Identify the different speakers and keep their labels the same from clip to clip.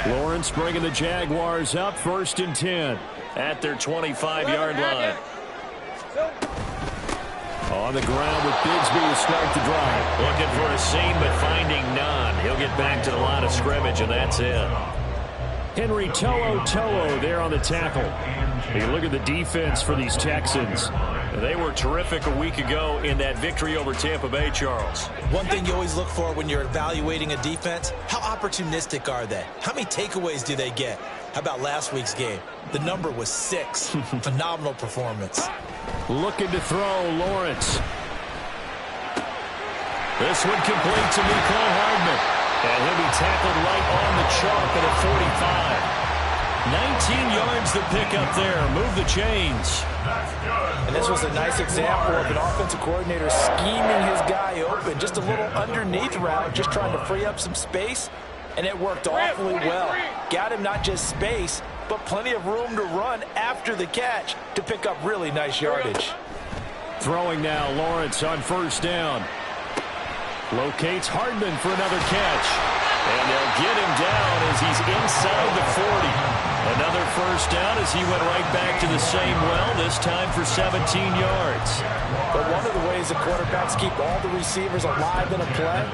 Speaker 1: Lawrence bringing the Jaguars up 1st and 10 at their 25-yard line. On the ground with Bigsby to start the drive.
Speaker 2: Looking for a seam, but finding none. He'll get back to the line of scrimmage, and that's it.
Speaker 1: Henry To'o there on the tackle. You look at the defense for these Texans.
Speaker 2: They were terrific a week ago in that victory over Tampa Bay, Charles.
Speaker 3: One thing you always look for when you're evaluating a defense, how opportunistic are they? How many takeaways do they get? How about last week's game? The number was 6. Phenomenal performance.
Speaker 1: Looking to throw, Lawrence. This one complete to Mecole Hardman. And he'll be tackled right on the chalk at a 45.
Speaker 2: 19 yards to pick up there. Move the chains.
Speaker 3: And this was a nice example of an offensive coordinator scheming his guy open. Just a little underneath route, just trying to free up some space. And it worked awfully well. Got him not just space, but plenty of room to run after the catch to pick up really nice yardage.
Speaker 1: Throwing now, Lawrence on 1st down. Locates Hardman for another catch. And they'll get him down as he's inside the 40. Another 1st down as he went right back to the same well, this time for 17 yards.
Speaker 3: But one of the ways the quarterbacks keep all the receivers alive in a play,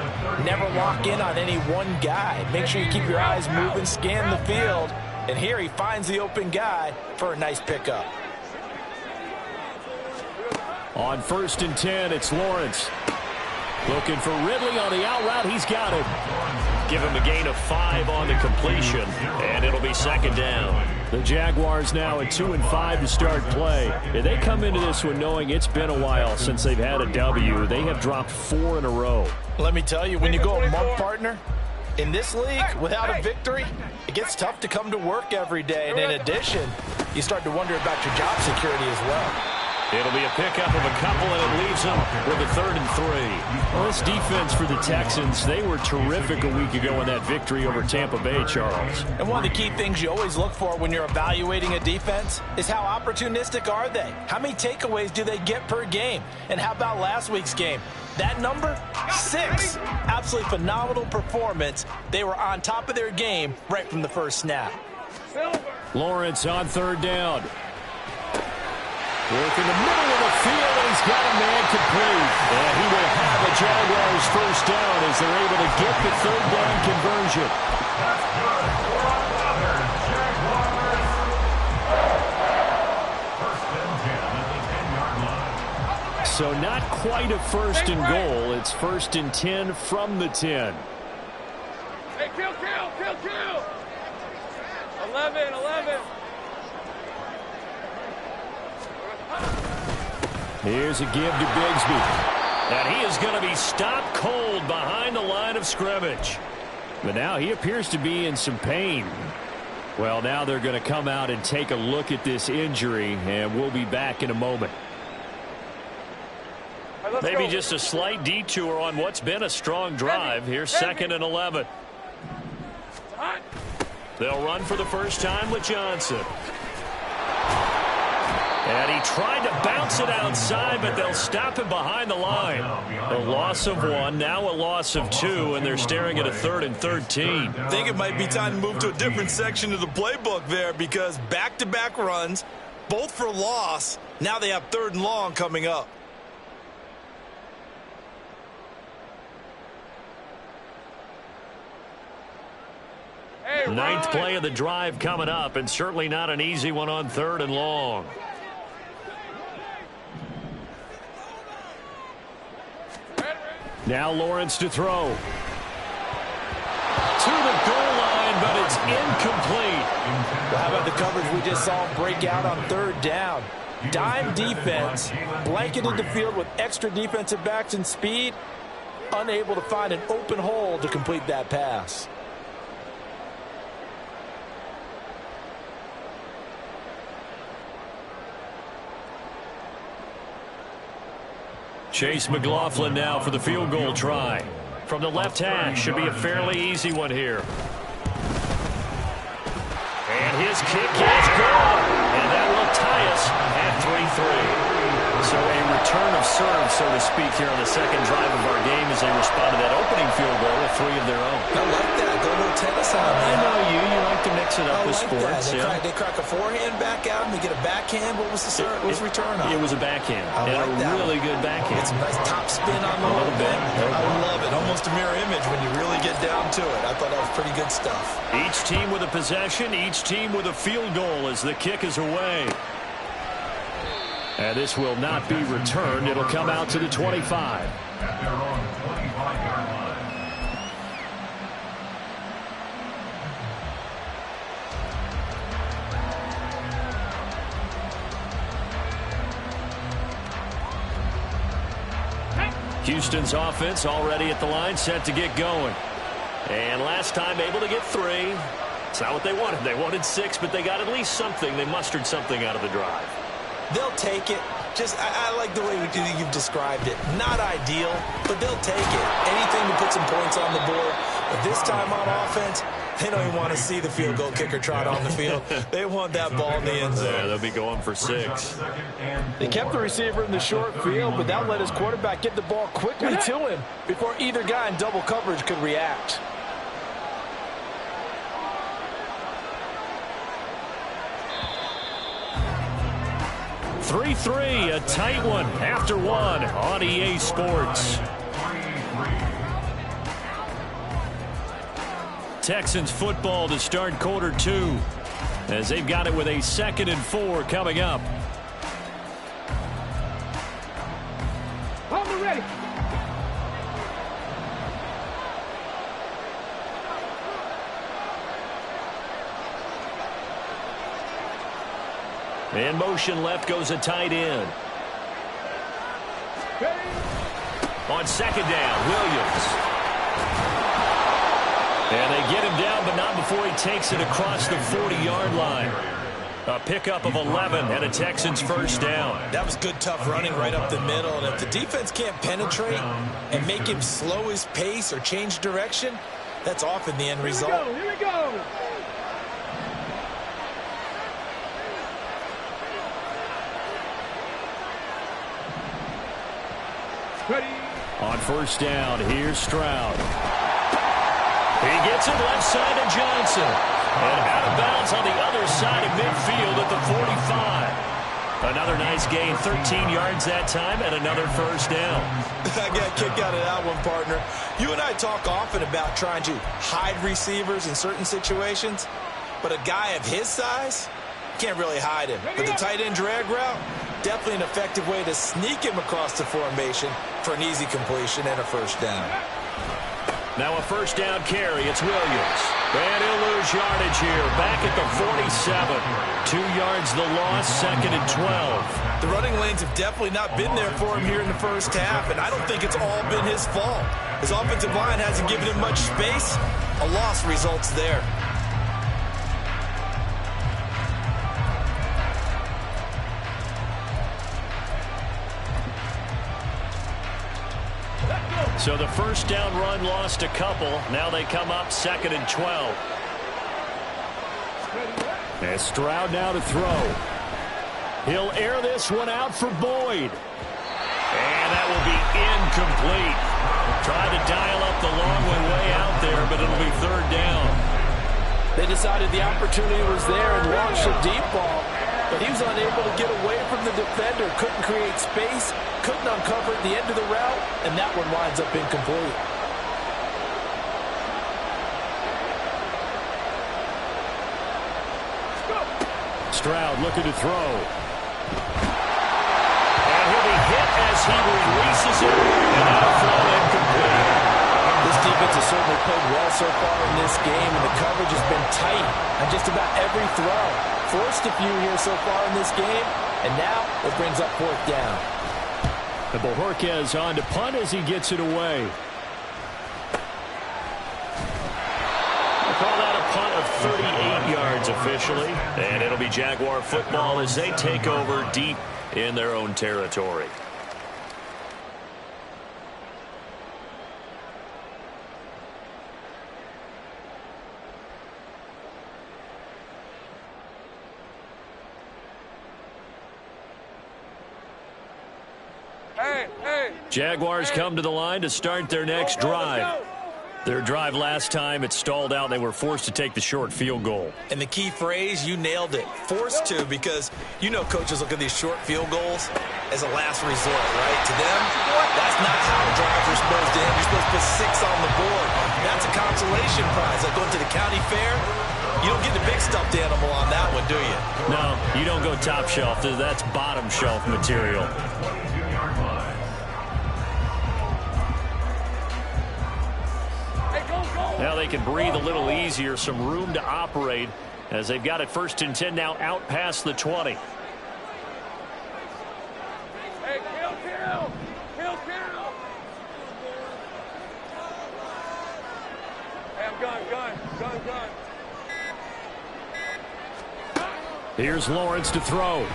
Speaker 3: never lock in on any one guy. Make sure you keep your eyes moving, scan the field. And here he finds the open guy for a nice pickup.
Speaker 1: On 1st and 10, it's Lawrence. Looking for Ridley on the out route. He's got him.
Speaker 2: Give him a gain of 5 on the completion, and it'll be 2nd down.
Speaker 1: The Jaguars now at 2-5 to start play. And they come into this one knowing it's been a while since they've had a W. They have dropped 4 in a row.
Speaker 3: Let me tell you, when you go a month partner, in this league, without a victory, it gets tough to come to work every day. And in addition, you start to wonder about your job security as well.
Speaker 2: It'll be a pickup of a couple, and it leaves them with a 3rd and 3.
Speaker 1: Well, this defense for the Texans, they were terrific a week ago in that victory over Tampa Bay, Charles.
Speaker 3: And one of the key things you always look for when you're evaluating a defense is how opportunistic are they? How many takeaways do they get per game? And how about last week's game? That number, 6. Absolutely phenomenal performance. They were on top of their game right from the first snap.
Speaker 1: Lawrence on 3rd down. Work in the middle of the field, and he's got a man complete. And he will have the Jaguars 1st down as they're able to get the 3rd down conversion. So not quite a 1st and goal. It's 1st and 10 from the 10.
Speaker 4: Hey, kill. 11.
Speaker 1: Here's a give to Bigsby.
Speaker 2: And he is going to be stopped cold behind the line of scrimmage.
Speaker 1: But now he appears to be in some pain. Well, now they're going to come out and take a look at this injury, and we'll be back in a moment.
Speaker 2: Maybe just a slight detour on what's been a strong drive. Here's 2nd and 11. They'll run for the first time with Johnson. And he tried to bounce it outside, but they'll stop him behind the line. A loss of 1, now a loss of 2, and they're staring at a 3rd and 13.
Speaker 3: I think it might be time to move to a different section of the playbook there, because back-to-back runs, both for loss. Now they have 3rd and long coming up.
Speaker 2: Ninth play of the drive coming up, and certainly not an easy one on 3rd and long.
Speaker 1: Now Lawrence to throw.
Speaker 2: To the goal line, but it's incomplete.
Speaker 3: Well, how about the coverage we just saw break out on 3rd down? Dime defense, blanketed the field with extra defensive backs and speed, unable to find an open hole to complete that pass.
Speaker 2: Chase McLaughlin now for the field goal try. From the left hash, should be a fairly easy one here. And his kick is good. And that will tie us at 3-3. So a return of serve, so to speak, here on the second drive of our game as they respond to that opening field goal with 3 of their own.
Speaker 3: I like that. Going to a tennis on me.
Speaker 2: I know you like to mix it up with sports.
Speaker 3: They crack a forehand back out and they get a backhand. What was the serve? What was the return on?
Speaker 2: It was a backhand.
Speaker 3: I like that
Speaker 2: really good backhand.
Speaker 3: Get some nice top spin on the little bit. I love it. Almost a mirror image when you really get down to it. I thought that was pretty good stuff.
Speaker 2: Each team with a possession, each team with a field goal as the kick is away. And this will not be returned. It'll come out to the 25.
Speaker 5: At their own 25-yard line.
Speaker 2: Houston's offense already at the line, set to get going. And last time able to get 3. It's not what they wanted. They wanted 6, but they got at least something. They mustered something out of the drive.
Speaker 3: They'll take it. I like the way you've described it. Not ideal, but they'll take it. Anything to put some points on the board. But this time on offense, they don't even want to see the field goal kicker trot on the field. They want that ball in the end zone.
Speaker 2: Yeah, they'll be going for 6.
Speaker 3: They kept the receiver in the short field, but that let his quarterback get the ball quickly to him before either guy in double coverage could react.
Speaker 2: (3-3), a tight one after 1 on EA Sports. Texans football to start quarter 2 as they've got it with a 2nd and 4 coming up.
Speaker 4: Hold it ready.
Speaker 2: In motion left goes a tight end. On 2nd down, Williams. And they get him down, but not before he takes it across the 40-yard line. A pickup of 11 and a Texans first down.
Speaker 3: That was good, tough running right up the middle. And if the defense can't penetrate and make him slow his pace or change direction, that's often the end result.
Speaker 4: Here we go. Ready.
Speaker 2: On first down, here's Stroud. He gets it left side to Johnson. And out of bounds on the other side of midfield at the 45. Another nice gain, 13 yards that time, and another first down.
Speaker 3: I got a kick out of that one, partner. You and I talk often about trying to hide receivers in certain situations, but a guy of his size can't really hide him. But the tight end drag route, definitely an effective way to sneak him across the formation for an easy completion and a first down.
Speaker 2: Now a first down carry. It's Williams. And he'll lose yardage here. Back at the 47. 2 yards the loss, 2nd and 12.
Speaker 3: The running lanes have definitely not been there for him here in the first half, and I don't think it's all been his fault. His offensive line hasn't given him much space. A loss results there.
Speaker 2: So the first down run lost a couple. Now they come up 2nd and 12. And Stroud now to throw. He'll air this one out for Boyd. And that will be incomplete. Tried to dial up the long one way out there, but it'll be 3rd down.
Speaker 3: They decided the opportunity was there and launched a deep ball, but he was unable to get away from the defender, couldn't create space, couldn't uncover at the end of the route, and that one winds up incomplete.
Speaker 2: Stroud looking to throw. And he'll be hit as he releases it, and that'll throw incomplete.
Speaker 3: This defense has certainly played well so far in this game, and the coverage has been tight on just about every throw. Forced a few here so far in this game, and now it brings up 4th down.
Speaker 2: And Bojorquez on to punt as he gets it away. We'll call that a punt of 38 yards officially. And it'll be Jaguar football as they take over deep in their own territory. Jaguars come to the line to start their next drive.
Speaker 1: Their drive last time, it stalled out. They were forced to take the short field goal.
Speaker 3: And the key phrase, you nailed it, forced to, because you know coaches look at these short field goals as a last resort, right? To them, that's not how drives are supposed to end. You're supposed to put 6 on the board. That's a consolation prize. Like going to the county fair, you don't get the big stuffed animal on that one, do you?
Speaker 1: No, you don't go top shelf. That's bottom shelf material. Now they can breathe a little easier, some room to operate as they've got it 1st and 10 now out past the 20.
Speaker 4: Hey, kill. Hey, I'm gun.
Speaker 1: Here's Lawrence to throw.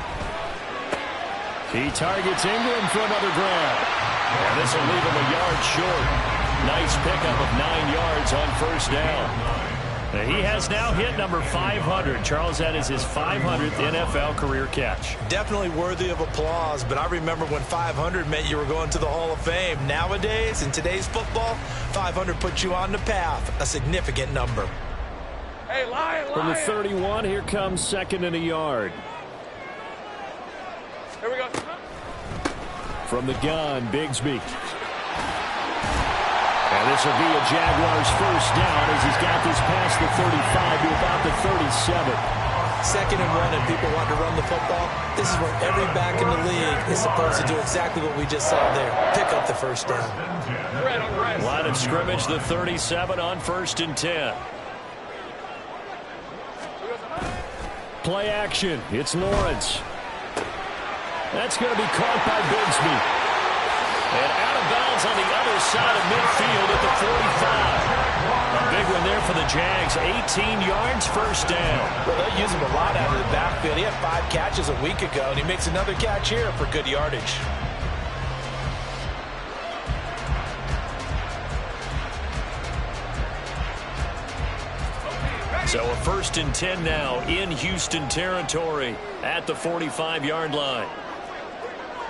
Speaker 1: He targets Ingram for another grab. And this will leave him a yard short. Nice pickup of 9 yards on 1st down. He has now hit number 500. Charles, that is his 500th NFL career catch.
Speaker 3: Definitely worthy of applause, but I remember when 500 meant you were going to the Hall of Fame. Nowadays, in today's football, 500 puts you on the path, a significant number.
Speaker 4: Hey, lion.
Speaker 1: From the 31, here comes 2nd and a yard.
Speaker 4: Here we go.
Speaker 1: From the gun, Bigsby. And this will be a Jaguars 1st down as he's got this past the 35 to about the 37.
Speaker 3: 2nd and 1 and people want to run the football. This is where every back in the league is supposed to do exactly what we just saw there. Pick up the 1st down.
Speaker 1: Line of scrimmage, the 37 on 1st and 10. Play action. It's Lawrence. That's going to be caught by Bigsby. And out of bounds on the other side of midfield at the 45. A big one there for the Jags. 18 yards, 1st down.
Speaker 3: Well, they'll use him a lot out of the backfield. He had 5 catches a week ago, and he makes another catch here for good yardage.
Speaker 1: So a 1st and 10 now in Houston territory at the 45-yard line.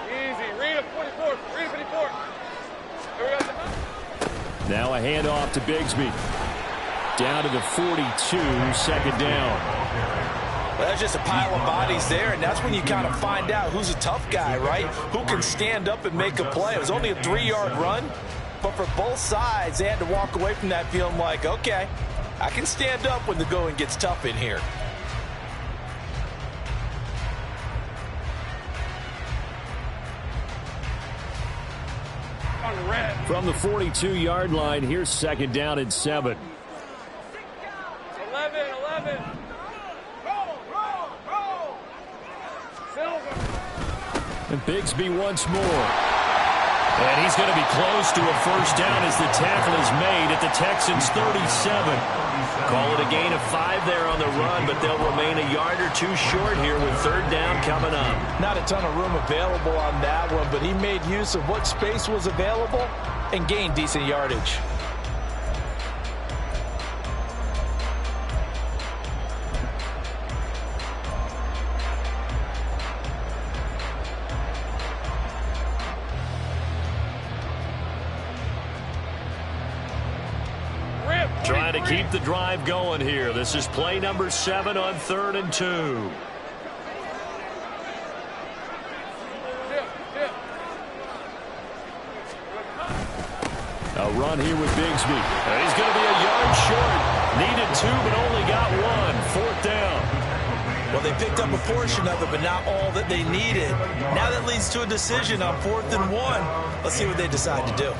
Speaker 4: Easy. Read a 44. Here we go.
Speaker 1: Now a handoff to Bigsby. Down to the 42, 2nd down.
Speaker 3: Well, that's just a pile of bodies there, and that's when you kind of find out who's a tough guy, right? Who can stand up and make a play. It was only a 3-yard run, but for both sides, they had to walk away from that feeling like, okay, I can stand up when the going gets tough in here.
Speaker 1: From the 42-yard line, here's 2nd down and 7.
Speaker 4: 11. Silver.
Speaker 1: And Bigsby once more. And he's going to be close to a 1st down as the tackle is made at the Texans' 37. Call it a gain of 5 there on the run, but they'll remain a yard or 2 short here with 3rd down coming up.
Speaker 3: Not a ton of room available on that one, but he made use of what space was available and gained decent yardage.
Speaker 1: Trying to keep the drive going here. This is play number 7 on 3rd and 2. A run here with Bigsby. He's going to be a yard short. Needed 2, but only got 1. 4th down.
Speaker 3: Well, they picked up a portion of it, but not all that they needed. Now that leads to a decision on 4th and 1. Let's see what they decide to do.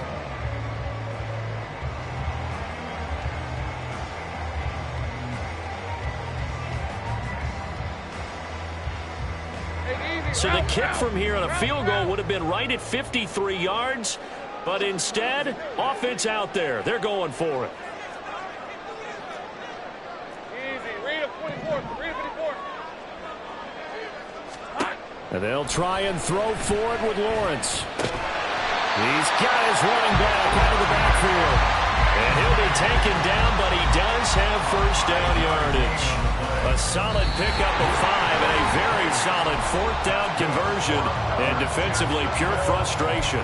Speaker 1: So the kick from here on a field goal would have been right at 53 yards, but instead, offense out there. They're going for it.
Speaker 4: Easy. Read a 44. Read a 54.
Speaker 1: And they'll try and throw for it with Lawrence. He's got his running back out of the backfield. And he'll be taken down, but he does have 1st down yardage. A solid pickup of 5 and a very solid 4th down conversion. And defensively, pure frustration.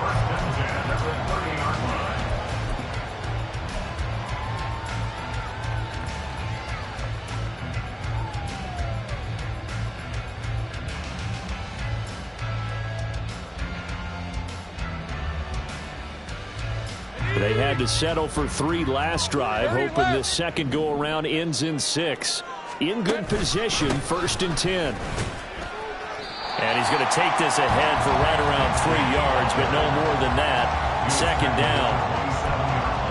Speaker 1: They had to settle for 3 last drive, hoping this second go-around ends in 6. In good position, 1st and 10.
Speaker 2: And he's going to take this ahead for right around 3 yards, but no more than that. 2nd down.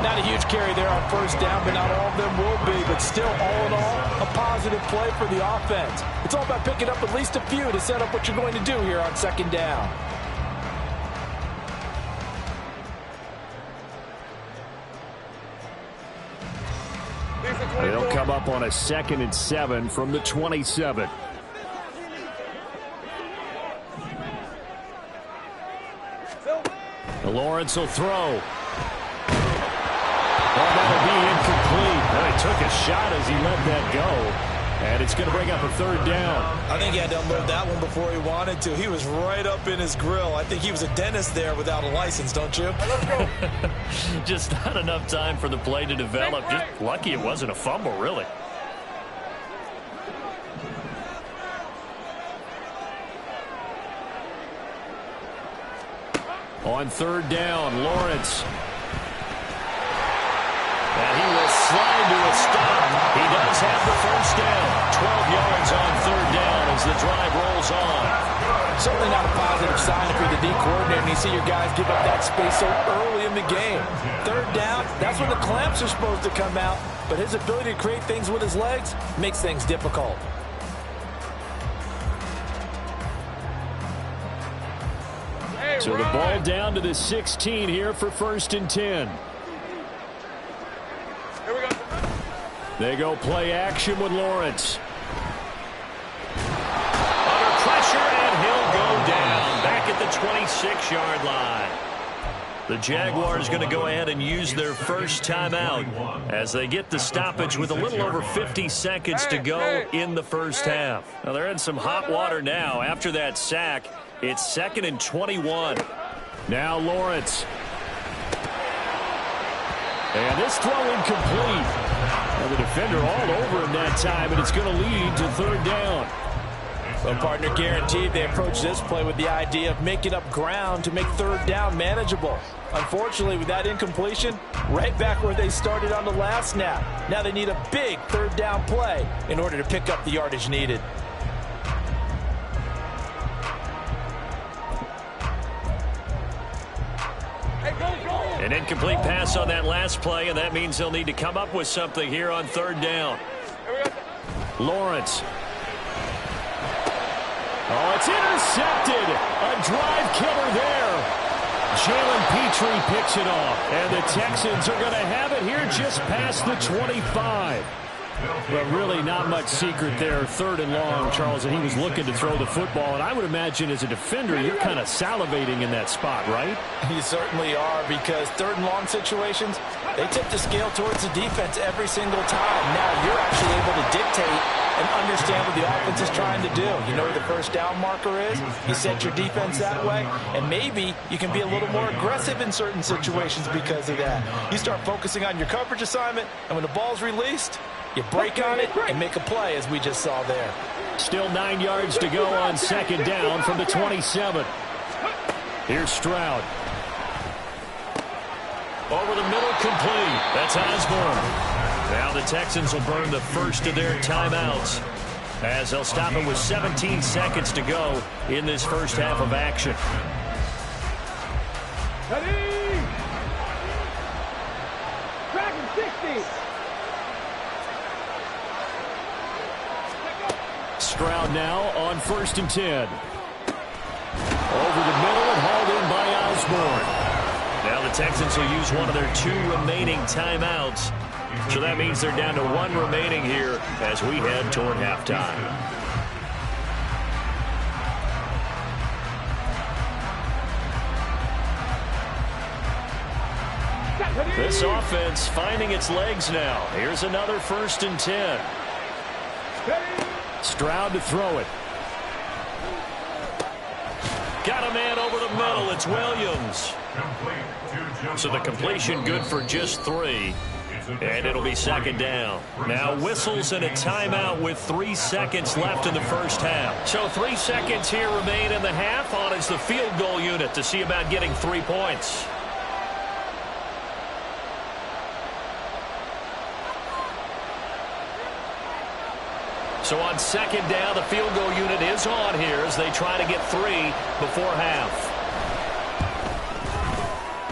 Speaker 3: Not a huge carry there on 1st down, but not all of them will be. But still, all in all, a positive play for the offense. It's all about picking up at least a few to set up what you're going to do here on 2nd down.
Speaker 1: They'll come up on a 2nd and 7 from the 27.
Speaker 2: Lawrence will throw. Well, that'll be incomplete.
Speaker 1: Well, he took a shot as he let that go. And it's going to bring up a 3rd down.
Speaker 3: I think he had to unload that one before he wanted to. He was right up in his grill. I think he was a dentist there without a license, don't you?
Speaker 2: Just not enough time for the play to develop. Just lucky it wasn't a fumble, really.
Speaker 1: On 3rd down, Lawrence. And he will slide to a stop. He does have the 1st down. 12 yards on 3rd down as the drive rolls on.
Speaker 3: Certainly not a positive sign if you're the D coordinator and you see your guys give up that space so early in the game. 3rd down, that's when the clamps are supposed to come out. But his ability to create things with his legs makes things difficult.
Speaker 1: So the ball down to the 16 here for 1st and 10.
Speaker 4: Here we go.
Speaker 1: They go play action with Lawrence.
Speaker 2: Under pressure, and he'll go down back at the 26-yard line. The Jaguars going to go ahead and use their first timeout as they get the stoppage with a little over 50 seconds to go in the first half. Now, they're in some hot water now after that sack. It's 2nd and 21.
Speaker 1: Now Lawrence. And this throw incomplete. Well, the defender all over him that time, and it's going to lead to 3rd down.
Speaker 3: So partner guaranteed they approach this play with the idea of making up ground to make 3rd down manageable. Unfortunately, with that incompletion, right back where they started on the last snap. Now they need a big 3rd down play in order to pick up the yardage needed.
Speaker 2: An incomplete pass on that last play, and that means they'll need to come up with something here on 3rd down.
Speaker 1: Lawrence. Oh, it's intercepted. A drive killer there. Jalen Petrie picks it off, and the Texans are going to have it here just past the 25. But really not much secret there. 3rd and long, Charles, and he was looking to throw the football. And I would imagine as a defender, you're kind of salivating in that spot, right?
Speaker 3: You certainly are, because 3rd and long situations, they tip the scale towards the defense every single time. Now you're actually able to dictate and understand what the offense is trying to do. You know where the 1st down marker is. You set your defense that way, and maybe you can be a little more aggressive in certain situations because of that. You start focusing on your coverage assignment, and when the ball's released, you break on it and make a play, as we just saw there.
Speaker 1: Still 9 yards to go on 2nd down from the 27. Here's Stroud.
Speaker 2: Over the middle, complete. That's Osborne. Now the Texans will burn the first of their timeouts as they'll stop it with 17 seconds to go in this first half of action.
Speaker 4: Ready? Dragon 60.
Speaker 1: Stroud now on 1st and 10. Over the middle and hauled in by Osborne.
Speaker 2: Now the Texans will use one of their 2 remaining timeouts. So that means they're down to 1 remaining here as we head toward halftime. This offense finding its legs now. Here's another 1st and 10.
Speaker 1: Stroud to throw it.
Speaker 2: Got a man over the middle. It's Williams. So the completion good for just 3. And it'll be 2nd down. Now whistles and a timeout with 3 seconds left in the first half. So 3 seconds here remain in the half. On is the field goal unit to see about getting 3 points. So on second down, the field goal unit is on here as they try to get 3 before half.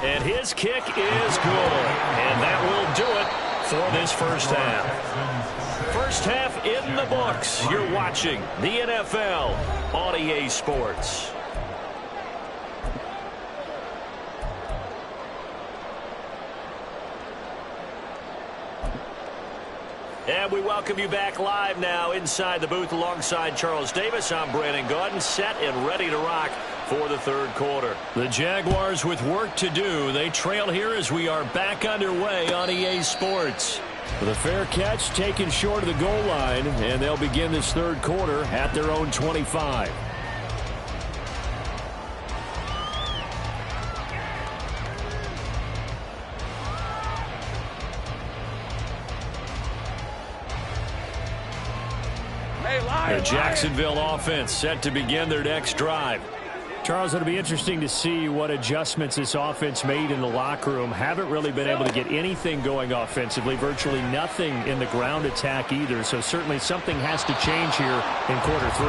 Speaker 2: And his kick is good. And that will do it for this first half. First half in the books. You're watching the NFL on EA Sports. And we welcome you back live now inside the booth alongside Charles Davis. I'm Brandon Gaudin, set and ready to rock for the third quarter. The Jaguars with work to do. They trail here as we are back underway on EA Sports. With a fair catch taken short of the goal line, and they'll begin this third quarter at their own 25. The Jacksonville offense set to begin their next drive.
Speaker 1: Charles, it'll be interesting to see what adjustments this offense made in the locker room. Haven't really been able to get anything going offensively, virtually nothing in the ground attack either. So certainly something has to change here in quarter 3.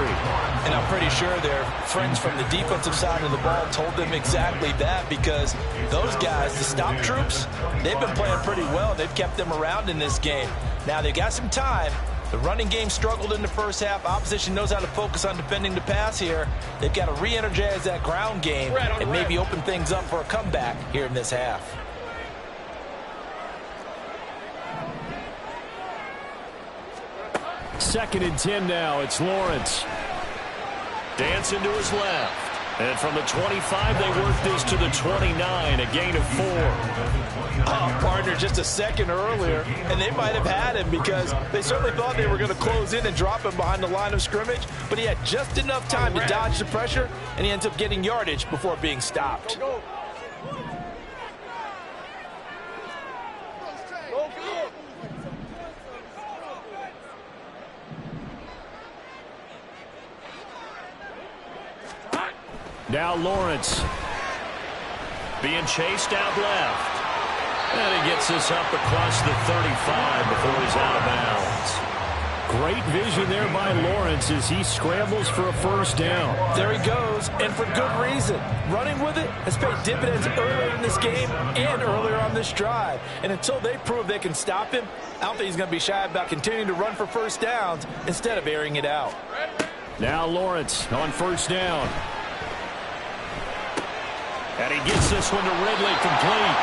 Speaker 3: And I'm pretty sure their friends from the defensive side of the ball told them exactly that, because those guys, the stop troops, they've been playing pretty well. They've kept them around in this game. Now they've got some time. The running game struggled in the first half. Opposition knows how to focus on defending the pass here. They've got to re-energize that ground game and maybe open things up for a comeback here in this half.
Speaker 1: Second and 10 now. It's Lawrence.
Speaker 2: Dancing to his left. And from the 25, they work this to the 29, a gain of 4.
Speaker 3: Partner, just a second earlier, and they might have had him because they certainly thought they were going to close in and drop him behind the line of scrimmage, but he had just enough time to dodge the pressure, and he ends up getting yardage before being stopped.
Speaker 1: Now Lawrence.
Speaker 2: Being chased out left. And he gets this up across the 35 before he's out of bounds.
Speaker 1: Great vision there by Lawrence as he scrambles for a first down.
Speaker 3: There he goes, and for good reason. Running with it has paid dividends earlier in this game and earlier on this drive. And until they prove they can stop him, I don't think he's going to be shy about continuing to run for first downs instead of airing it out.
Speaker 1: Now Lawrence on first down.
Speaker 2: And he gets this one to Ridley complete.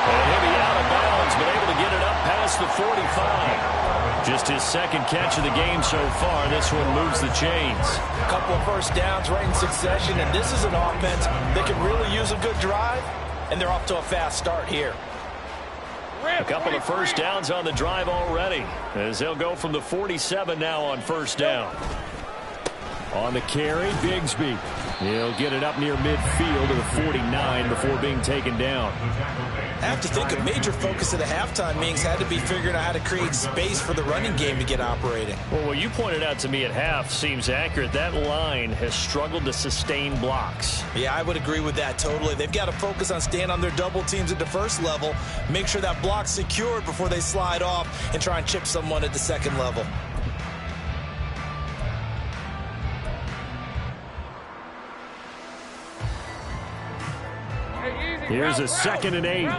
Speaker 2: And he'll be out of bounds, but able to get it up past the 45. Just his second catch of the game so far. This one moves the chains.
Speaker 3: A couple of first downs right in succession, and this is an offense that can really use a good drive, and they're off to a fast start here.
Speaker 2: A couple of first downs on the drive already, as they'll go from the 47 now on first down.
Speaker 1: On the carry, Bigsby. He'll get it up near midfield to the 49 before being taken down.
Speaker 3: I have to think a major focus of the halftime meetings had to be figuring out how to create space for the running game to get operating.
Speaker 2: Well, what you pointed out to me at half seems accurate. That line has struggled to sustain blocks.
Speaker 3: Yeah, I would agree with that totally. They've got to focus on staying on their double teams at the first level, make sure that block's secured before they slide off and try and chip someone at the second level.
Speaker 1: Here's a 2nd and 8.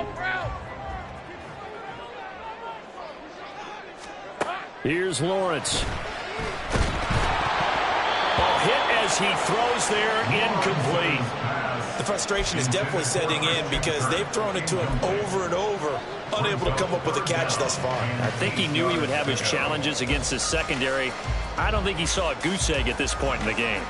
Speaker 1: Here's Lawrence.
Speaker 2: Ball hit as he throws there, incomplete.
Speaker 3: The frustration is definitely setting in because they've thrown it to him over and over, unable to come up with a catch thus far.
Speaker 2: I think he knew he would have his challenges against his secondary. I don't think he saw a goose egg at this point in the game.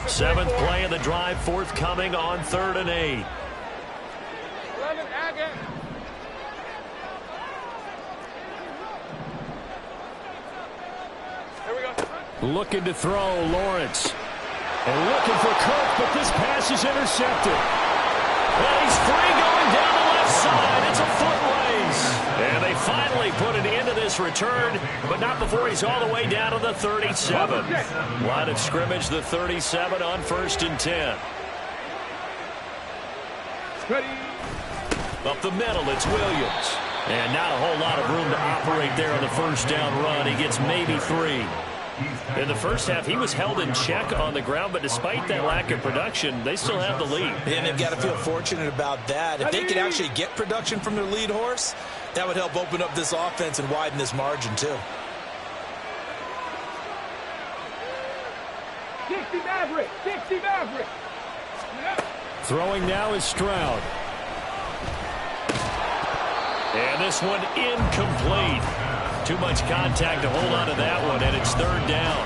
Speaker 2: Seventh play of the drive, forthcoming on 3rd and 8.
Speaker 1: Looking to throw, Lawrence. And looking for Kirk, but this pass is intercepted.
Speaker 2: Well, he's free going down the left side. It's a foot race. And they finally put an end to this return, but not before he's all the way down to the 37. Line of scrimmage, the 37 on 1st and 10.
Speaker 4: Ready.
Speaker 2: Up the middle, it's Williams. And not a whole lot of room to operate there on the first down run. He gets maybe 3. In the first half, he was held in check on the ground, but despite that lack of production, they still have the lead.
Speaker 3: And they've got to feel fortunate about that. If they could actually get production from their lead horse, that would help open up this offense and widen this margin too.
Speaker 4: 60 Maverick. 60 Maverick.
Speaker 1: Throwing now is Stroud.
Speaker 2: And this one incomplete. Too much contact to hold on to that one, and it's 3rd down.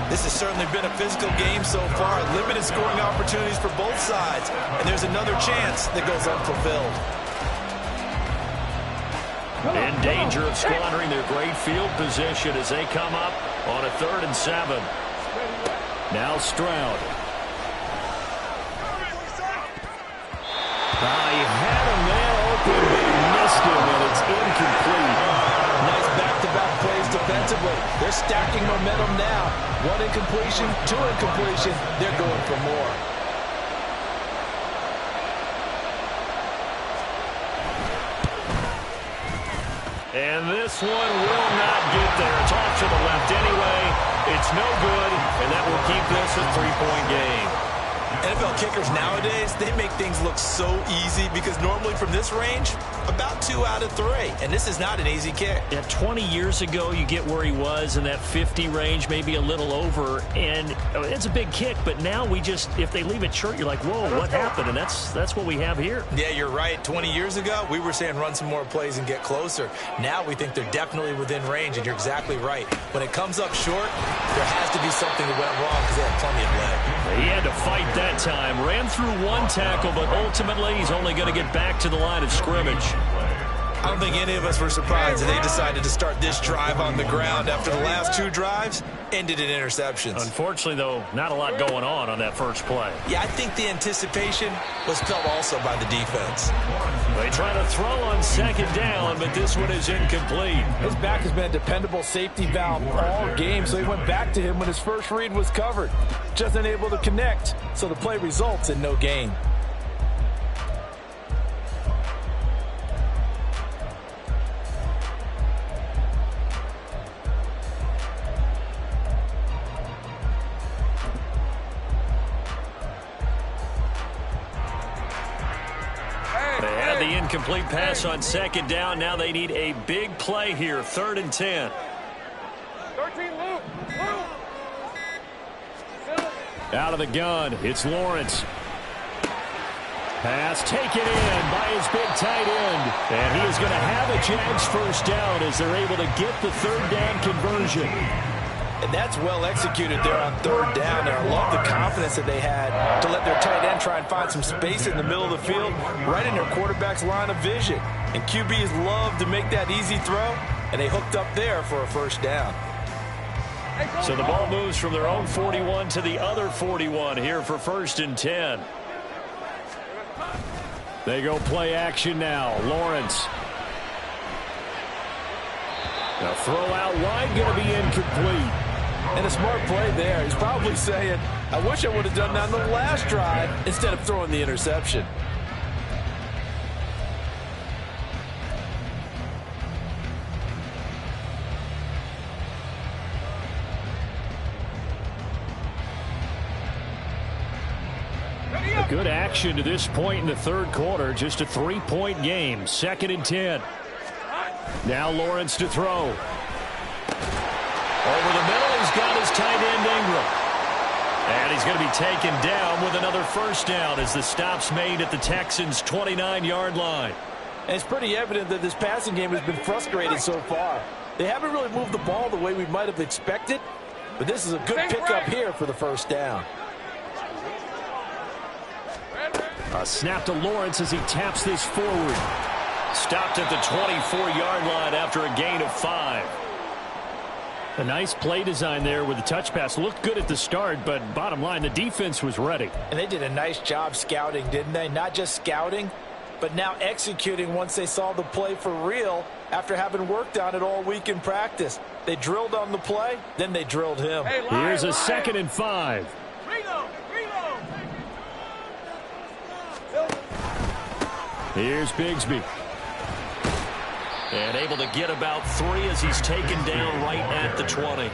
Speaker 3: This has certainly been a physical game so far. Limited scoring opportunities for both sides. And there's another chance that goes unfulfilled.
Speaker 2: In danger of squandering their great field position as they come up on a 3rd and 7.
Speaker 1: Now Stroud.
Speaker 2: He had him there open, but he missed him, and it's incomplete.
Speaker 3: Nice back-to-back plays defensively. They're stacking momentum now. 1 incompletion, 2 incompletion. They're going for more.
Speaker 2: And this one will not get there. It's off to the left anyway. It's no good, and that will keep this a 3-point game.
Speaker 3: NFL kickers nowadays, they make things look so easy because normally from this range, about 2 out of 3. And this is not an easy kick.
Speaker 2: Yeah, 20 years ago, you get where he was in that 50 range, maybe a little over, and it's a big kick. But now we just, if they leave it short, you're like, whoa, what happened? And that's what we have here.
Speaker 3: Yeah, you're right. 20 years ago, we were saying run some more plays and get closer. Now we think they're definitely within range, and you're exactly right. When it comes up short, there has to be something that went wrong because they had plenty of leg.
Speaker 2: He had to fight that time. Ran through 1 tackle, but ultimately he's only going to get back to the line of scrimmage.
Speaker 3: I don't think any of us were surprised that they decided to start this drive on the ground after the last 2 drives ended in interceptions.
Speaker 2: Unfortunately, though, not a lot going on that first play.
Speaker 3: Yeah, I think the anticipation was felt also by the defense.
Speaker 2: They try to throw on 2nd down, but this one is incomplete.
Speaker 3: His back has been a dependable safety valve all game, so he went back to him when his first read was covered. Just unable to connect, so the play results in no gain.
Speaker 2: The incomplete pass on 2nd down. Now they need a big play here. 3rd and 10.
Speaker 4: 13 Luke.
Speaker 1: Out of the gun, it's Lawrence. Pass taken in by his big tight end. And he is going to have a Jags first down as they're able to get the 3rd down conversion.
Speaker 3: And that's well executed there on 3rd down. And I love the confidence that they had to let their tight end try and find some space in the middle of the field, right in their quarterback's line of vision. And QBs love to make that easy throw, and they hooked up there for a first down.
Speaker 2: So the ball moves from their own 41 to the other 41 here for 1st and 10.
Speaker 1: They go play action now. Lawrence. Now throw out wide, going to be incomplete.
Speaker 3: And a smart play there. He's probably saying, I wish I would have done that on the last drive instead of throwing the interception.
Speaker 1: A good action to this point in the 3rd quarter. Just a 3-point game. 2nd and 10. Now Lawrence to throw.
Speaker 2: Over the middle, he's got his tight end Ingram. And he's going to be taken down with another first down as the stop's made at the Texans' 29-yard line.
Speaker 3: And it's pretty evident that this passing game has been frustrated so far. They haven't really moved the ball the way we might have expected, but this is a good pickup here for the first down.
Speaker 1: A snap to Lawrence as he taps this forward.
Speaker 2: Stopped at the 24-yard line after a gain of 5.
Speaker 1: A nice play design there with the touch pass. Looked good at the start, but bottom line, the defense was ready.
Speaker 3: And they did a nice job scouting, didn't they? Not just scouting, but now executing once they saw the play for real after having worked on it all week in practice. They drilled on the play, then they drilled him.
Speaker 4: Hey,
Speaker 1: Here's a 2nd and 5. Here's Bigsby.
Speaker 2: And able to get about 3 as he's taken down right at the 20.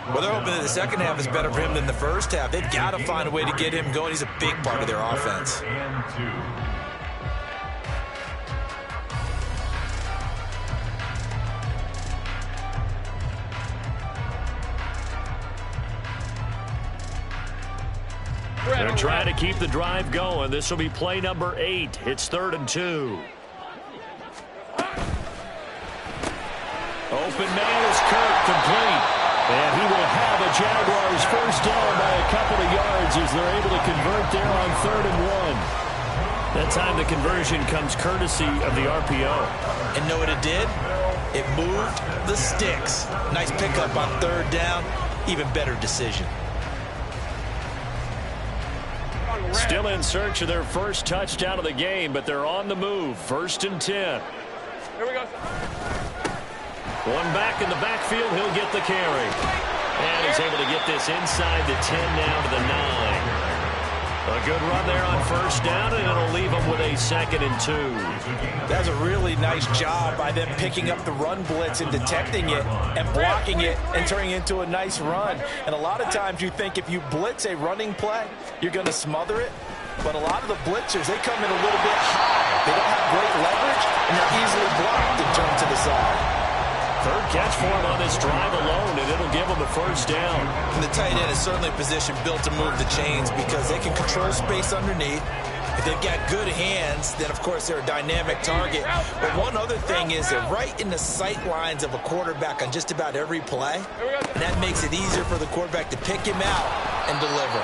Speaker 3: Well, they're hoping that the second half is better for him than the first half. They've got to find a way to get him going. He's a big part of their offense.
Speaker 5: And 2.
Speaker 1: They're trying to keep the drive going. This will be play number 8. It's 3rd and 2. Open man is Kirk, complete. And he will have a Jaguars first down by a couple of yards as they're able to convert there on 3rd and 1. That time the conversion comes courtesy of the RPO.
Speaker 3: And know what it did? It moved the sticks. Nice pickup on 3rd down. Even better decision.
Speaker 1: Still in search of their first touchdown of the game, but they're on the move. 1st and 10.
Speaker 4: Here we go.
Speaker 1: One back in the backfield, he'll get the carry. And he's able to get this inside the 10 now to the 9. A good run there on 1st down, and it'll leave them with a 2nd and 2.
Speaker 3: That's a really nice job by them picking up the run blitz and detecting it and blocking it and turning it into a nice run. And a lot of times you think if you blitz a running play, you're going to smother it. But a lot of the blitzers, they come in a little bit high. They don't have great leverage, and they're easily blocked and turned to the side.
Speaker 1: 3rd catch for him on this drive alone, and it'll give him the 1st down.
Speaker 3: And the tight end is certainly a position built to move the chains because they can control space underneath. If they've got good hands, then, of course, they're a dynamic target. But one other thing is they're right in the sight lines of a quarterback on just about every play. And that makes it easier for the quarterback to pick him out and deliver.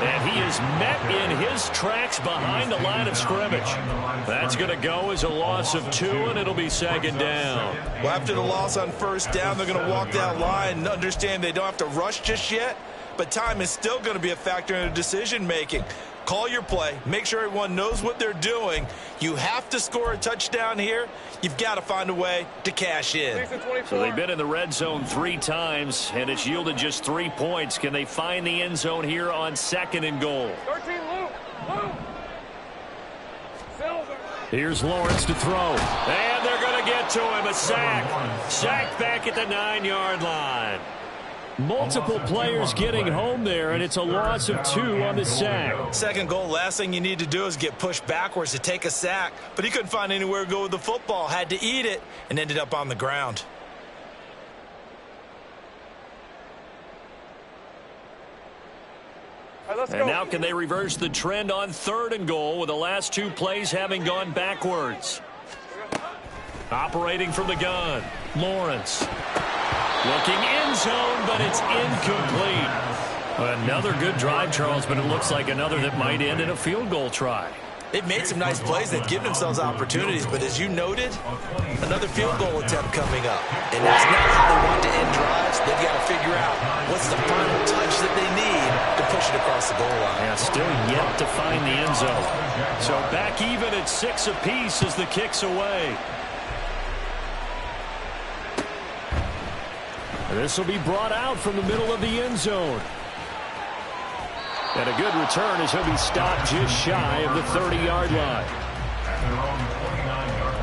Speaker 1: And he is met in his tracks behind the line of scrimmage. That's going to go as a loss of 2, and it'll be 2nd down.
Speaker 3: Well, after the loss on 1st down, they're going to walk that line and understand they don't have to rush just yet. But time is still going to be a factor in their decision-making. Call your play. Make sure everyone knows what they're doing. You have to score a touchdown here. You've got to find a way to cash in.
Speaker 1: So they've been in the red zone 3 times, and it's yielded just 3 points. Can they find the end zone here on 2nd and goal?
Speaker 4: 13, Luke. Silver.
Speaker 1: Here's Lawrence to throw. And they're going to get to him. A sack. Sack back at the 9-yard line. Multiple players getting home there, and it's a loss of 2 on the sack.
Speaker 3: 2nd goal, last thing you need to do is get pushed backwards to take a sack. But he couldn't find anywhere to go with the football, had to eat it, and ended up on the ground.
Speaker 4: All right, let's
Speaker 1: And
Speaker 4: go.
Speaker 1: now can they reverse the trend on 3rd and goal with the last 2 plays having gone backwards? Operating from the gun, Lawrence. Looking end zone, but it's incomplete. Another good drive, Charles, but it looks like another that might end in a field goal try.
Speaker 3: They've made some nice plays. They've given themselves opportunities, but as you noted, another field goal attempt coming up. And that's not how they want to end drives. They've got to figure out what's the final touch that they need to push it across the goal line.
Speaker 1: Yeah, still yet to find the end zone. So back even at 6 apiece as the kick's away. This will be brought out from the middle of the end zone. And a good return as he'll be stopped just shy of the 30-yard line.
Speaker 5: At their own 29-yard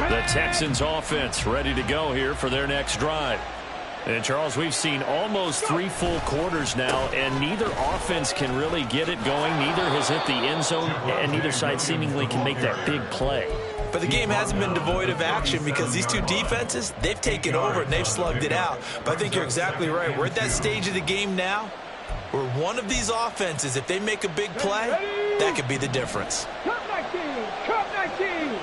Speaker 5: line.
Speaker 1: The Texans offense ready to go here for their next drive. And, Charles, we've seen almost 3 full quarters now, and neither offense can really get it going. Neither has hit the end zone, and neither side seemingly can make that big play.
Speaker 3: But the game hasn't been devoid of action because these two defenses, they've taken over and they've slugged it out. But I think you're exactly right. We're at that stage of the game now where one of these offenses, if they make a big play, that could be the difference.
Speaker 4: Cut 19. Cut 19.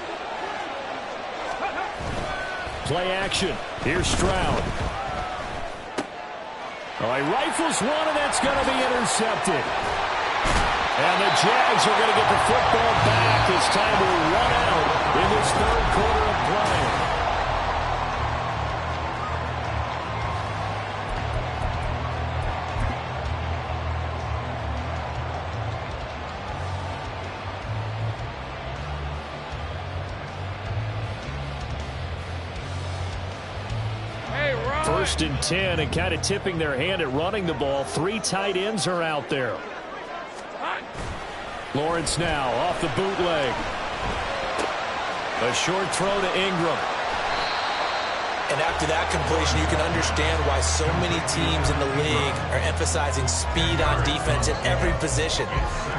Speaker 1: Play action. Here's Stroud. Oh, he rifles one, and that's going to be intercepted. And the Jags are going to get the football back as time will run out in this 3rd quarter of play.
Speaker 4: Hey, Ron.
Speaker 1: 1st and 10, and kind of tipping their hand at running the ball. 3 tight ends are out there. Lawrence now off the bootleg. A short throw to Ingram.
Speaker 3: And after that completion, you can understand why so many teams in the league are emphasizing speed on defense at every position.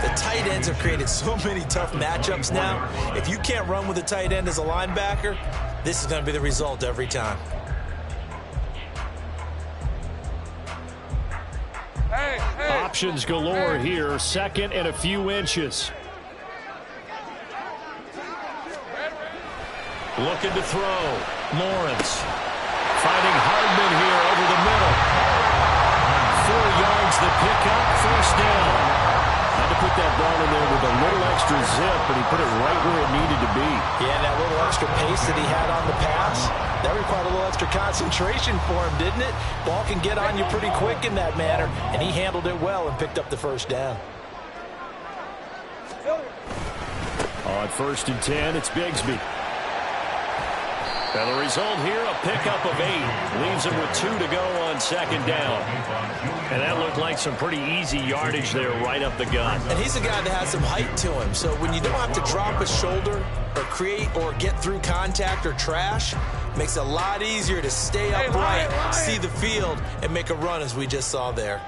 Speaker 3: The tight ends have created so many tough matchups now. If you can't run with a tight end as a linebacker, this is going to be the result every time.
Speaker 1: Options galore here. Second and a few inches. Looking to throw. Lawrence finding Hardman here over the middle. 4 yards the pickup. First down. Had to put that ball in there with a little extra zip, but he put it right where it needed to be.
Speaker 3: Yeah, and that little extra pace that he had on the pass, that required a little extra concentration for him, didn't it? Ball can get on you pretty quick in that manner, and he handled it well and picked up the first down.
Speaker 1: On 1st and 10, it's Bigsby. And the result here, a pickup of 8. Leaves him with 2 to go on 2nd down. And that looked like some pretty easy yardage there right up the gut.
Speaker 3: And he's a guy that has some height to him, so when you don't have to drop a shoulder or create or get through contact or trash, makes it a lot easier to stay upright, see the field, and make a run as we just saw there.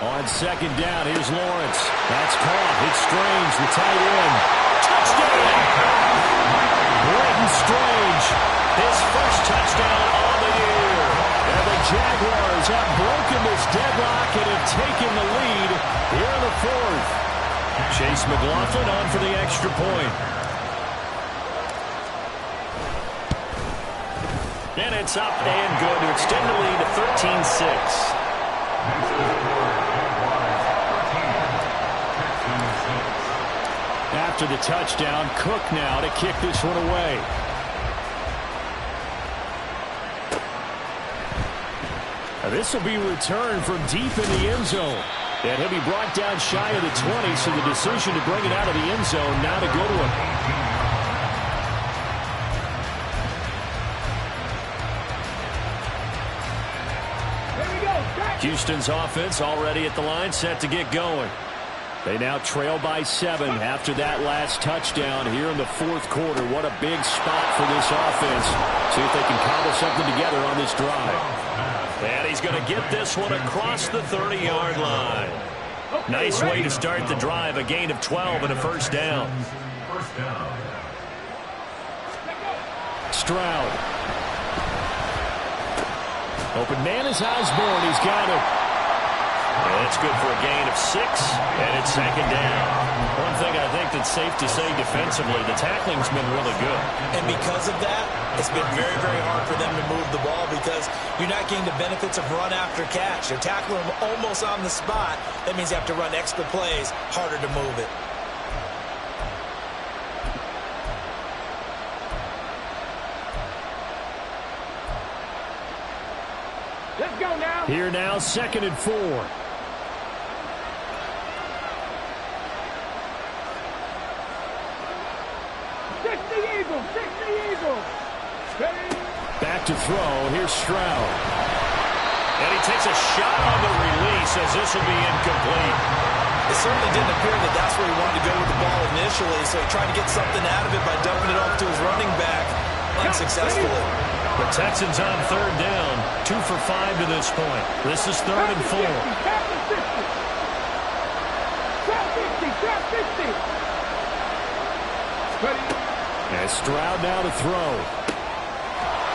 Speaker 1: On 2nd down, here's Lawrence. That's caught. It's Strange, the tight end. Touchdown! Brenton Strange, his first touchdown on the year. And the Jaguars have broken this deadlock and have taken the lead here in the 4th. Chase McLaughlin on for the extra point. And it's up and good to extend the lead to 13-6. After the touchdown, Cook now to kick this one away. This will be returned from deep in the end zone. And he'll be brought down shy of the 20, so the decision to bring it out of the end zone now to go to him. Houston's offense already at the line, set to get going. They now trail by 7 after that last touchdown here in the 4th quarter. What a big spot for this offense. See if they can cobble something together on this drive. And he's going to get this one across the 30-yard line. Nice way to start the drive. A gain of 12 and a first down. Stroud. Open man is Osborne. He's got it. And it's good for a gain of 6, and it's 2nd down. One thing I think that's safe to say defensively, the tackling's been really good.
Speaker 3: And because of that, it's been very, very hard for them to move the ball because you're not getting the benefits of run after catch. They're tackling them almost on the spot. That means you have to run extra plays, harder to move it.
Speaker 4: Let's go now.
Speaker 1: Here now, 2nd and 4.
Speaker 4: 60 Eagles.
Speaker 1: Back to throw. Here's Stroud.
Speaker 2: And he takes a shot on the release as this will be incomplete.
Speaker 3: It certainly didn't appear that that's where he wanted to go with the ball initially, so he tried to get something out of it by dumping it off to his running back unsuccessfully.
Speaker 2: The Texans on 3rd down, 2 for 5 to this point. This is 3rd and 4.
Speaker 1: And Stroud now to throw.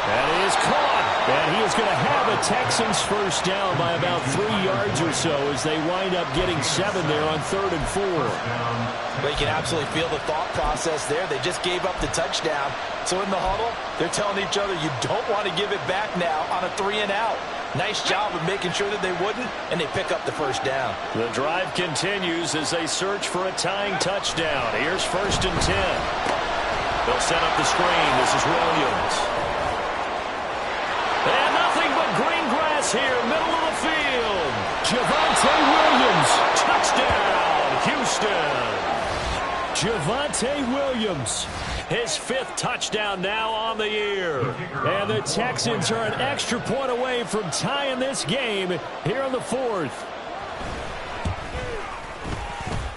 Speaker 1: That is caught. And he is going to have a Texans first down by about 3 yards or so as they wind up getting 7 there on 3rd and 4.
Speaker 3: But you can absolutely feel the thought process there. They just gave up the touchdown. So in the huddle, they're telling each other, you don't want to give it back now on a 3 and out. Nice job of making sure that they wouldn't, and they pick up the first down.
Speaker 2: The drive continues as they search for a tying touchdown. Here's 1st and 10. They'll set up the screen. This is Williams. And nothing but green grass here, middle of the field.
Speaker 1: Javonte Williams.
Speaker 2: Touchdown, Houston.
Speaker 1: Javonte Williams.
Speaker 2: His 5th touchdown now on the year.
Speaker 1: And the Texans are an extra point away from tying this game here in the 4th.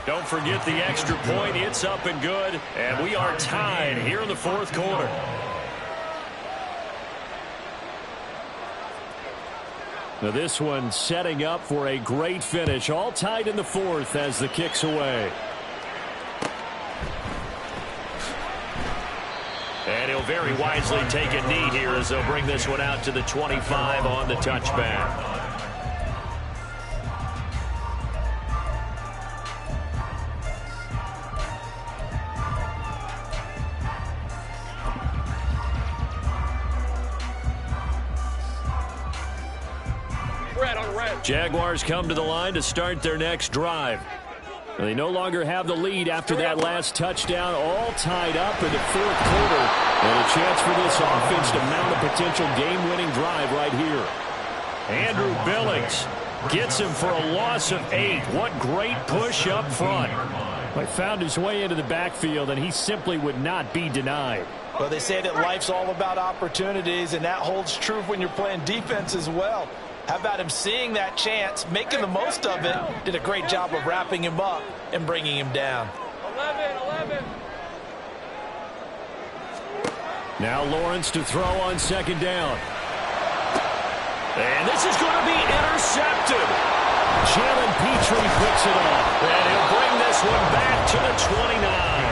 Speaker 1: Don't forget the extra point. It's up and good. And we are tied here in the fourth quarter. Now this one setting up for a great finish. All tied in the fourth as the kick's away. And he'll very wisely take a knee here as they'll bring this one out to the 25 on the touchback. Jaguars come to the line to start their next drive. They no longer have the lead after that last touchdown, all tied up in the fourth quarter. And a chance for this offense to mount a potential game-winning drive right here. Andrew Billings gets him for a loss of 8. What great push up front. He found his way into the backfield, and he simply would not be denied.
Speaker 3: Well, they say that life's all about opportunities, and that holds true when you're playing defense as well. How about him seeing that chance, making the most of it, did a great job of wrapping him up and bringing him down.
Speaker 4: 11.
Speaker 1: Now Lawrence to throw on second down. And this is going to be intercepted. Jalen Petrie picks it up. And he'll bring this one back to the 29.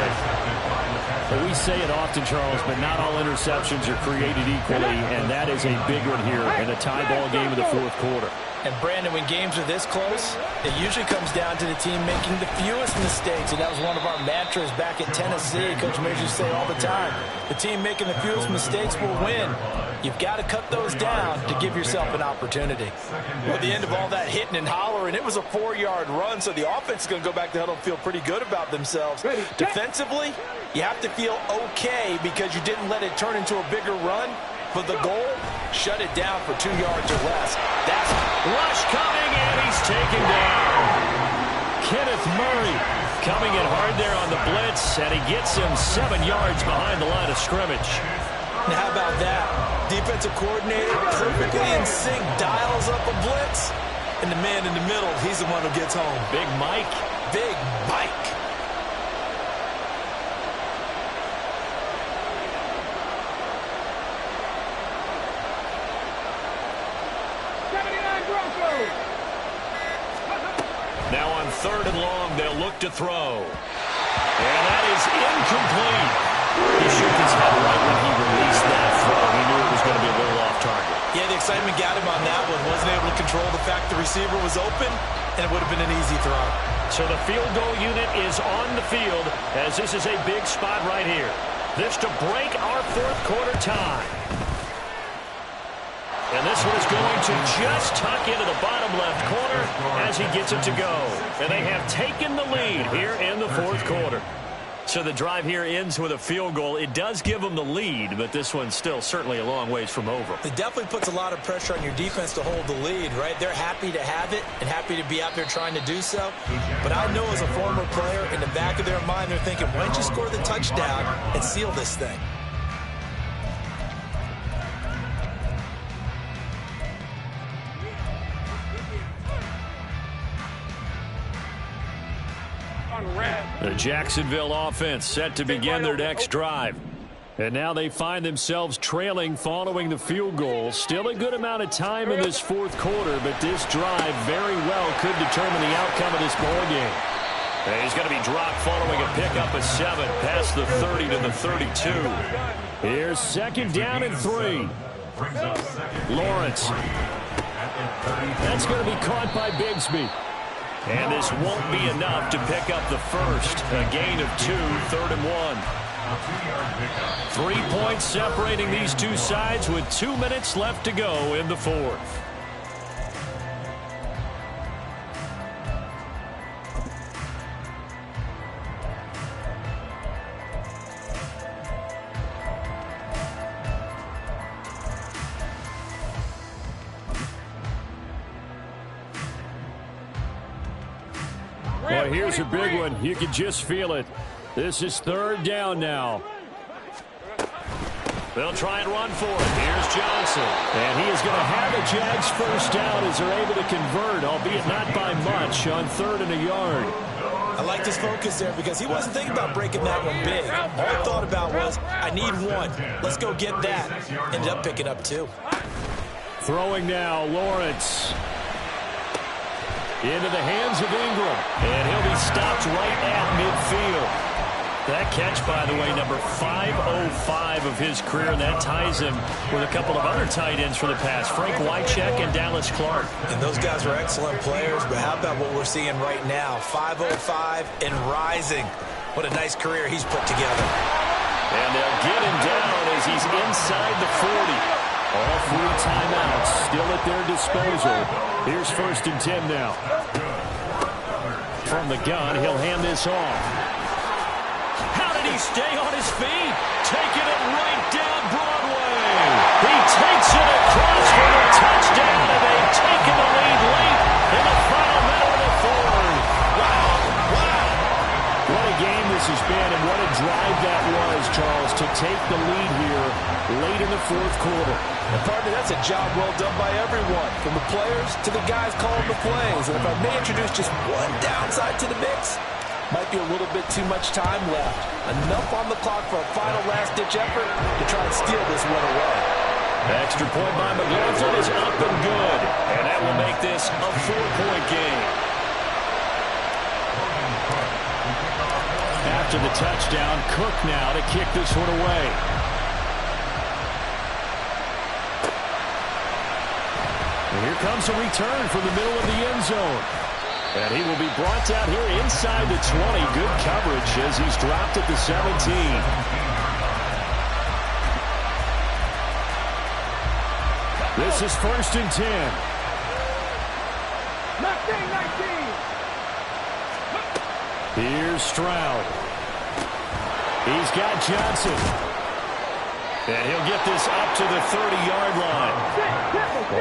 Speaker 1: Well, we say it often, Charles, but not all interceptions are created equally, and that is a big one here in a tie ball game in the fourth quarter.
Speaker 3: And, Brandon, when games are this close, it usually comes down to the team making the fewest mistakes, and that was one of our mantras back at Tennessee. Coach Major used to say all the time, the team making the fewest mistakes will win. You've got to cut those down to give yourself an opportunity. Well, at the end of all that hitting and hollering, it was a 4-yard run, so the offense is going to go back to huddle and feel pretty good about themselves. Defensively, you have to feel okay because you didn't let it turn into a bigger run. But the goal, shut it down for 2 yards or less. That's
Speaker 1: rush coming, and he's taken down. Kenneth Murray coming in hard there on the blitz, and he gets him 7 yards behind the line of scrimmage.
Speaker 3: Now, how about that? Defensive coordinator perfectly in sync, dials up a blitz, and the man in the middle, he's the one who gets home.
Speaker 1: Big Mike.
Speaker 3: Big Mike.
Speaker 1: Now on third and long, they'll look to throw. And that is incomplete. He shook his head right when he released that throw. He knew it was going to be a little off target.
Speaker 3: Yeah, the excitement got him on that one. Wasn't able to control the fact the receiver was open, and it would have been an easy throw.
Speaker 1: So the field goal unit is on the field as this is a big spot right here. This to break our fourth quarter tie. And this one is going to just tuck into the bottom left corner as he gets it to go. And they have taken the lead here in the fourth quarter. So the drive here ends with a field goal. It does give them the lead, but this one's still certainly a long ways from over.
Speaker 3: It definitely puts a lot of pressure on your defense to hold the lead, right? They're happy to have it and happy to be out there trying to do so. But I know as a former player, in the back of their mind, they're thinking, why don't you score the touchdown and seal this thing?
Speaker 1: The Jacksonville offense set to begin their next drive. And now they find themselves trailing following the field goal. Still a good amount of time in this fourth quarter, but this drive very well could determine the outcome of this ball game. And he's going to be dropped following a pickup of 7 past the 30 to the 32. Here's second down and 3. Lawrence. That's going to be caught by Bigsby. And this won't be enough to pick up the first. A gain of 2, 3rd and 1. 3 points separating these two sides with 2 minutes left to go in the fourth. Well, here's a big one. You can just feel it. This is 3rd down now. They'll try and run for it. Here's Johnson. And he is going to have a Jags first down as they're able to convert, albeit not by much, on 3rd and a yard.
Speaker 3: I liked his focus there because he wasn't thinking about breaking that one big. All he thought about was, I need one. Let's go get that. Ended up picking up 2.
Speaker 1: Throwing now, Lawrence. Into the hands of Ingram. And he'll be stopped right at midfield. That catch, by the way, number 505 of his career, and that ties him with a couple of other tight ends for the past, Frank Wycheck and Dallas Clark.
Speaker 3: And those guys are excellent players, but how about what we're seeing right now? 505 and rising. What a nice career he's put together.
Speaker 1: And they'll get him down as he's inside the 40. All 3 timeouts still at their disposal. Here's 1st and 10 now. From the gun, he'll hand this off.
Speaker 2: He stay on his feet, taking it right down Broadway. He takes it across for a touchdown, and they've taken the lead late in the final minute of the 4th.
Speaker 3: Wow.
Speaker 1: What a game this has been, and what a drive that was, Charles, to take the lead here late in the 4th quarter.
Speaker 3: And partner, that's a job well done by everyone, from the players to the guys calling the plays. And if I may introduce just one downside to the mix, might be a little bit too much time left. Enough on the clock for a final last-ditch effort to try and steal this one away.
Speaker 1: Extra point by McLaughlin is up and good. And that will make this a 4-point game. After the touchdown, Cook now to kick this one away. And here comes a return from the middle of the end zone. And he will be brought down here inside the 20. Good coverage as he's dropped at the 17. This is 1st and 10. 19. Here's Stroud. He's got Johnson. And he'll get this up to the 30-yard line.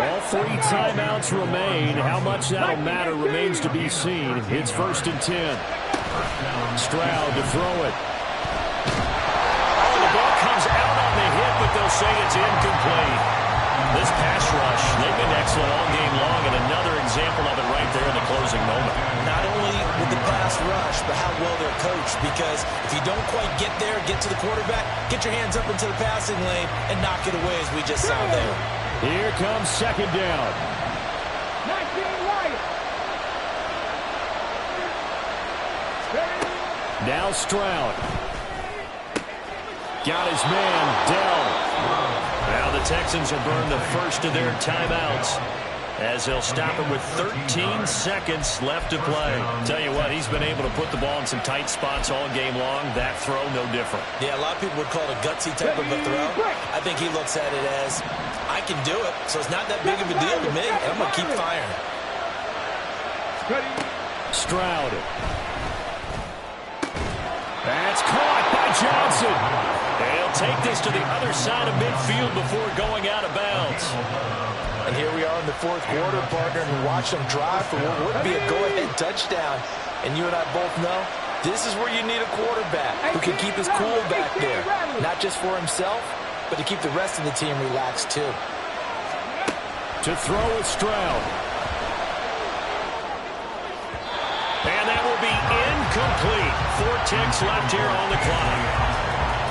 Speaker 1: All 3 timeouts remain. How much that'll matter remains to be seen. It's 1st and 10. Stroud to throw it.
Speaker 2: Oh, the ball comes out on the hit, but they'll say it's incomplete. This pass rush, they've been excellent all game long, and another example of it right there in the closing moment.
Speaker 3: Not only with the pass rush, but how well they're coached, because if you don't quite get there, get to the quarterback, get your hands up into the passing lane and knock it away as we just saw there.
Speaker 1: Here comes 2nd down.
Speaker 4: 19 right.
Speaker 1: Now Stroud. Got his man, Dell.
Speaker 2: Now the Texans will burn the first of their timeouts as they'll stop him with 13 seconds left to play.
Speaker 1: Tell you what, he's been able to put the ball in some tight spots all game long. That throw, no different.
Speaker 3: Yeah, a lot of people would call it a gutsy type of a throw. I think he looks at it as, I can do it, so it's not that big of a deal to me, and I'm going to keep firing.
Speaker 1: Stroud. That's caught by Johnson.
Speaker 2: They'll take this to the other side of midfield before going out of bounds.
Speaker 3: And here we are in the 4th quarter, partner, and we watch them drive for what would be a go-ahead touchdown. And you and I both know this is where you need a quarterback who can keep his cool back there. Not just for himself, but to keep the rest of the team relaxed too.
Speaker 1: To throw with Stroud.
Speaker 2: And that will be incomplete. 4 ticks left here on the clock.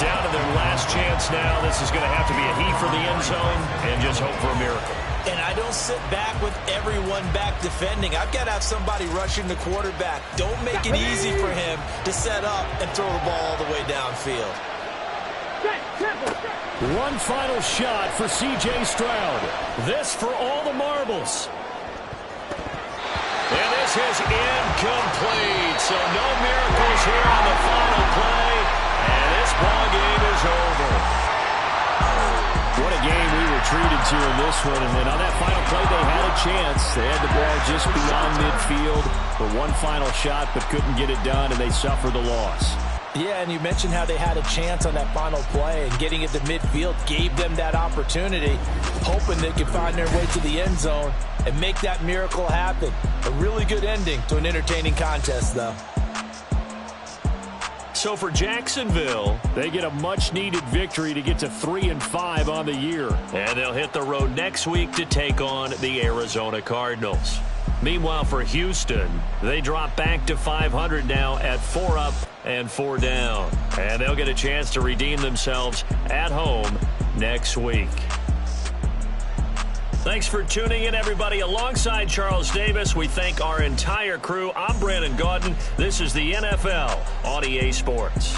Speaker 2: Down to their last chance now. This is going to have to be a heave for the end zone and just hope for a miracle.
Speaker 3: And I don't sit back with everyone back defending. I've got to have somebody rushing the quarterback. Don't make it easy for him to set up and throw the ball all the way downfield.
Speaker 1: One final shot for C.J. Stroud.
Speaker 2: This for all the marbles. And this is incomplete. So no miracles here on the final play. And this ball game is over.
Speaker 1: What a game we were treated to in this one. And on that final play, they had a chance. They had the ball just beyond midfield for one final shot, but couldn't get it done, and they suffered the loss.
Speaker 3: Yeah, and you mentioned how they had a chance on that final play, and getting it to midfield gave them that opportunity, hoping they could find their way to the end zone and make that miracle happen. A really good ending to an entertaining contest, though.
Speaker 2: So for Jacksonville,
Speaker 1: they get a much-needed victory to get to 3-5 on the year.
Speaker 2: And they'll hit the road next week to take on the Arizona Cardinals.
Speaker 1: Meanwhile, for Houston, they drop back to 500 now at 4 up and 4 down. And they'll get a chance to redeem themselves at home next week. Thanks for tuning in, everybody. Alongside Charles Davis, we thank our entire crew. I'm Brandon Gaudin. This is the NFL on EA Sports.